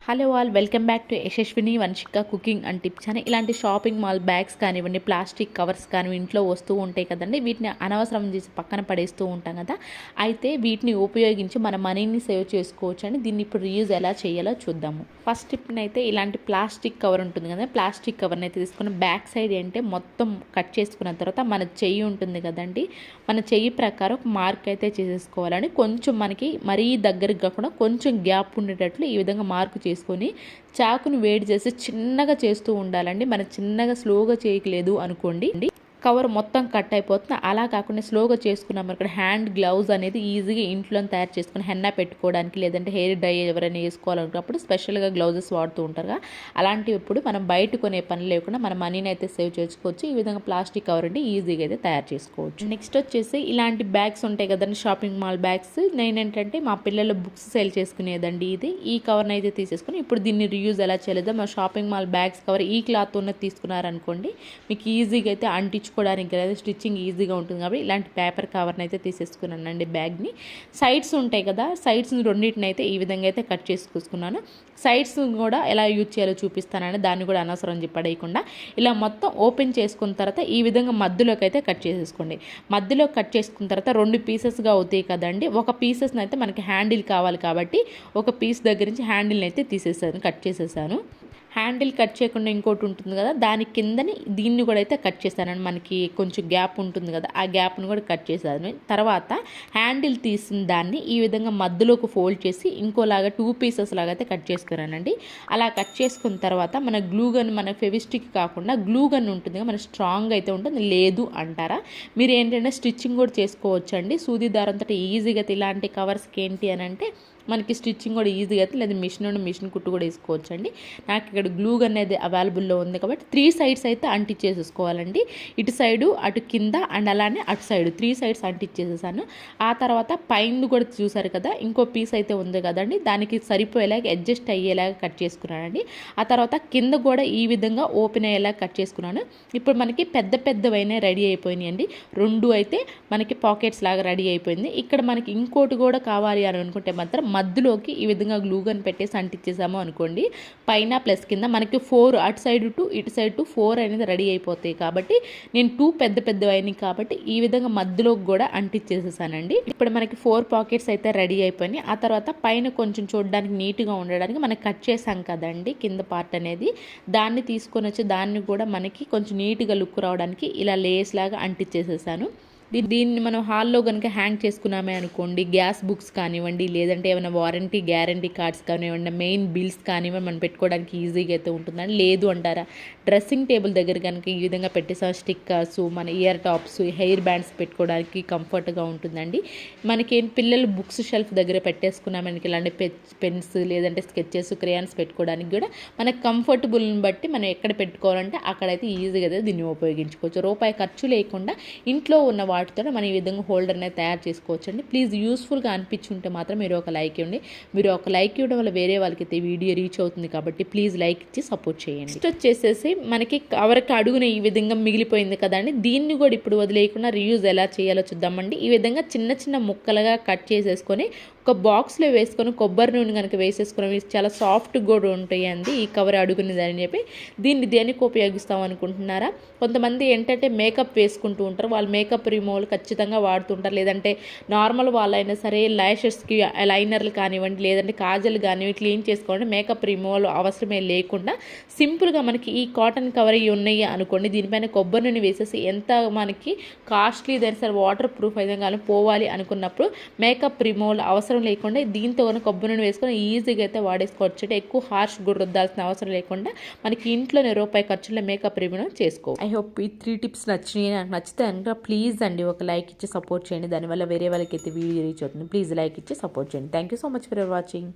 Hello all, welcome back to Yashaswini Vamshika cooking and tips అని. ఇలాంటి shopping mall bags కానివ్వండి, plastic covers కానివ్వండి ఇంట్లో వస్తూ ఉంటాయి కదండి. వీటిని అనవసరం చేసి పక్కన పడేస్తూ ఉంటాం కదా. అయితే వీటిని ఉపయోగించి మన మనీని సేవ్ చేసుకోవచ్చు అని. దీన్ని ఇప్పుడు రీయూజ్ ఎలా చేయాలో చూద్దాము. ఫస్ట్ టిప్ని అయితే ఇలాంటి ప్లాస్టిక్ కవర్ ఉంటుంది కదా, ప్లాస్టిక్ కవర్ని అయితే తీసుకుని బ్యాక్ సైడ్ అంటే మొత్తం కట్ చేసుకున్న తర్వాత మన చెయ్యి ఉంటుంది కదండి, మన చెయ్యి ప్రకారం ఒక మార్క్ అయితే చేసేసుకోవాలని. కొంచెం మనకి మరీ దగ్గరికి కాకుండా కొంచెం గ్యాప్ ఉండేటట్లు ఈ విధంగా మార్క్ చేసుకొని చాకును వేడి చేసి చిన్నగా చేస్తూ ఉండాలండి. మన చిన్నగా స్లోగా చేయట్లేదు అనుకోండి, కవర్ మొత్తం కట్ అయిపోతుంది. అలా కాకుండా స్లోగా చేసుకున్నాం ఇక్కడ హ్యాండ్ గ్లౌజ్ అనేది ఈజీగా ఇంట్లో తయారు చేసుకుని హెన్నా పెట్టుకోవడానికి, లేదంటే హెయిర్ డై ఎవరైనా వేసుకోవాలనుకున్నప్పుడు స్పెషల్గా గ్లౌజెస్ వాడుతూ ఉంటారుగా. అలాంటివి మనం బయట కొనే పని లేకుండా మన మనీని అయితే సేవ్ చేసుకోవచ్చు. ఈ విధంగా ప్లాస్టిక్ కవర్ అంటే ఈజీగా అయితే తయారు చేసుకోవచ్చు. నెక్స్ట్ వచ్చేసి ఇలాంటి బ్యాగ్స్ ఉంటాయి కదండి, షాపింగ్ మాల్ బ్యాగ్స్. నేనేంటంటే మా పిల్లల బుక్స్ సేల్ చేసుకునేదండి ఇది. ఈ కవర్ని అయితే తీసేసుకుని ఇప్పుడు దీన్ని రీయూజ్ ఎలా చేయలేదో, మా షాపింగ్ మాల్ బ్యాగ్స్ కవర్ ఈ క్లాత్ ఉన్నది తీసుకున్నారనుకోండి, మీకు ఈజీగా అయితే అంటించుకోవడానికి కదా, స్టిచ్చింగ్ ఈజీగా ఉంటుంది. కాబట్టి ఇలాంటి పేపర్ కవర్ని అయితే తీసేసుకున్నానండి బ్యాగ్ని. సైడ్స్ ఉంటాయి కదా, సైడ్స్ని రెండింటిని అయితే ఈ విధంగా అయితే కట్ చేసుకున్నాను. సైడ్స్ కూడా ఎలా యూజ్ చేయాలో చూపిస్తానని, దాన్ని కూడా అనవసరం పడేయకుండా ఇలా మొత్తం ఓపెన్ చేసుకున్న తర్వాత ఈ విధంగా మధ్యలోకి అయితే కట్ చేసేసుకోండి. మధ్యలో కట్ చేసుకున్న తర్వాత 2 పీసెస్గా అవుతాయి కదండి. ఒక పీసెస్ని అయితే మనకి హ్యాండిల్ కావాలి కాబట్టి ఒక పీస్ దగ్గర నుంచి హ్యాండిల్ని అయితే కట్ చేసేసాను. హ్యాండిల్ కట్ చేయకుండా ఇంకోటి ఉంటుంది కదా, దాని కిందని దీన్ని కూడా అయితే కట్ చేశాను. మనకి కొంచెం గ్యాప్ ఉంటుంది కదా, ఆ గ్యాప్ను కూడా కట్ చేశాను. తర్వాత హ్యాండిల్ తీసిన దాన్ని ఈ విధంగా మధ్యలోకి ఫోల్డ్ చేసి ఇంకోలాగా 2 పీసెస్ లాగా అయితే కట్ చేసుకున్నానండి. అలా కట్ చేసుకున్న తర్వాత మన గ్లూ గన్, మన ఫెవిస్టిక్ కాకుండా గ్లూ గన్ ఉంటుంది కదా, మన స్ట్రాంగ్ అయితే ఉంటుంది. లేదు అంటారా, మీరు ఏంటంటే స్టిచ్చింగ్ కూడా చేసుకోవచ్చు అండి. సూది దారంతో ఈజీగా ఇలాంటి కవర్స్కి ఏంటి అని అంటే మనకి స్టిచ్చింగ్ కూడా ఈజీగా అయితే, లేదా మిషన్ కుట్టు కూడా వేసుకోవచ్చు అండి. నాకు ఇక్కడ గ్లూ అనేది అవైలబుల్లో ఉంది కాబట్టి 3 సైడ్స్ అయితే అంటించేసేసుకోవాలండి. ఇటు సైడు, అటు కింద అండ్ అలానే అటు సైడు 3 సైడ్స్ అంటించేసేసాను. ఆ తర్వాత పైన కూడా చూసారు కదా, ఇంకో పీస్ అయితే ఉంది కదండి, దానికి సరిపోయేలాగా అడ్జస్ట్ అయ్యేలాగా కట్ చేసుకున్నానండి. ఆ తర్వాత కింద కూడా ఈ విధంగా ఓపెన్ అయ్యేలాగా కట్ చేసుకున్నాను. ఇప్పుడు మనకి పెద్దవైనా రెడీ అయిపోయినాయి అండి. 2 అయితే మనకి పాకెట్స్ లాగా రెడీ అయిపోయింది. ఇక్కడ మనకి ఇంకోటి కూడా కావాలి అని అనుకుంటే మాత్రం మధ్యలోకి ఈ విధంగా గ్లూ గన్ పెట్టేసి అంటించేసాము అనుకోండి, పైన ప్లస్ కింద మనకి 4 అటు సైడ్ టు ఇటు సైడ్ టు 4 అనేది రెడీ అయిపోతాయి. కాబట్టి నేను 2 పెద్దవైనాయి కాబట్టి ఈ విధంగా మధ్యలోకి కూడా అంటించేసేసానండి. ఇప్పుడు మనకి 4 పాకెట్స్ అయితే రెడీ అయిపోయినాయి. ఆ తర్వాత పైన కొంచెం చూడడానికి నీట్గా ఉండడానికి మనం కట్ చేసాం కదండి కింద పార్ట్ అనేది, దాన్ని తీసుకొని వచ్చి దాన్ని కూడా మనకి కొంచెం నీట్గా లుక్ రావడానికి ఇలా లేస్ లాగా అంటించేసేసాను. దీన్ని మనం హాల్లో కనుక హ్యాంగ్ చేసుకున్నామే అనుకోండి, గ్యాస్ బుక్స్ కానివ్వండి, లేదంటే ఏమైనా వారంటీ గ్యారంటీ కార్డ్స్ కానివ్వండి, మెయిన్ బిల్స్ కానివ్వండి మనం పెట్టుకోవడానికి ఈజీగా అయితే ఉంటుందని. లేదు అంటారా, డ్రెస్సింగ్ టేబుల్ దగ్గర కనుక ఈ విధంగా పెట్టేసా స్టిక్కర్స్, మన ఇయర్ టాప్స్, హెయిర్ బ్యాండ్స్ పెట్టుకోవడానికి కంఫర్ట్గా ఉంటుందండి. మనకి పిల్లలు బుక్స్ షెల్ఫ్ దగ్గర పెట్టేసుకున్నామని ఇలాంటి పెన్స్, లేదంటే స్కెచెస్, క్రేయాన్స్ పెట్టుకోవడానికి కూడా మనకు కంఫర్టబుల్ని బట్టి మనం ఎక్కడ పెట్టుకోవాలంటే అక్కడైతే ఈజీగా అయితే దీన్ని ఉపయోగించుకోవచ్చు. రూపాయి ఖర్చు లేకుండా ఇంట్లో ఉన్న వాటితో మనం ఈ విధంగా హోల్డర్ అనేది తయారు చేసుకోవచ్చు అండి. ప్లీజ్ యూస్ఫుల్గా అనిపించుంటే మాత్రం మీరు ఒక లైక్ ఇవ్వండి. మీరు ఒక లైక్ ఇవ్వడం వల్ల వేరే వాళ్ళకి అయితే వీడియో రీచ్ అవుతుంది కాబట్టి ప్లీజ్ లైక్ ఇచ్చి సపోర్ట్ చేయండి. నెక్స్ట్ వచ్చేసేసి మనకి కవర్కి అడుగున ఈ విధంగా మిగిలిపోయింది కదండి, దీన్ని కూడా ఇప్పుడు వదిలేయకుండా రీయూజ్ ఎలా చేయాలో చూద్దామండి. ఈ విధంగా చిన్న ముక్కలుగా కట్ చేసేసుకొని ఒక బాక్స్లో వేసుకొని కొబ్బరి నూనె కనుక వేసేసుకుని చాలా సాఫ్ట్గా కూడా ఉంటాయండి ఈ కవర్ అడుగునేదని చెప్పి. దీన్ని దేనికి ఉపయోగిస్తాం అనుకుంటున్నారా, కొంతమంది ఏంటంటే మేకప్ వేసుకుంటూ ఉంటారు, వాళ్ళు మేకప్ రిమూవల్ ఖచ్చితంగా వాడుతుంటారు. లేదంటే నార్మల్ వాళ్ళైనా సరే ల్యాషెస్కి లైనర్లు కానివ్వండి, లేదంటే కాజల్ కానివ్వండి క్లీన్ చేసుకోండి, మేకప్ రిమూవల్ అవసరమే లేకుండా సింపుల్గా మనకి ఈ కాటన్ కవర్ ఇవి ఉన్నాయి అనుకోండి, దీనిపైన కొబ్బరి నూనె వేసేసి ఎంత మనకి కాస్ట్లీ దాని సరే వాటర్ ప్రూఫ్ అయితే కానీ పోవాలి అనుకున్నప్పుడు మేకప్ రిమూవల్ అవసరం లేకుండా దీంతో కొబ్బరి నూనె వేసుకొని ఈజీగా అయితే వాడేసుకోవచ్చు. ఎక్కువ హార్ష్ కూడా రుద్దాల్సిన అవసరం లేకుండా మనకి ఇంట్లోనే రూపాయి ఖర్చులో మేకప్ రిమూవ్ చేసుకోవచ్చు. ఐ హోప్ ఈ 3 టిప్స్ నచ్చినాయి. నాకు నచ్చితే కనుక ప్లీజ్ అండి ఒక లైక్ ఇచ్చి సపోర్ట్ చేయండి. దానివల్ల వేరే వాళ్ళకి అయితే వీడియో రీచ్ అవుతుంది. ప్లీజ్ లైక్ ఇచ్చి సపోర్ట్ చేయండి. Thank you so much for watching.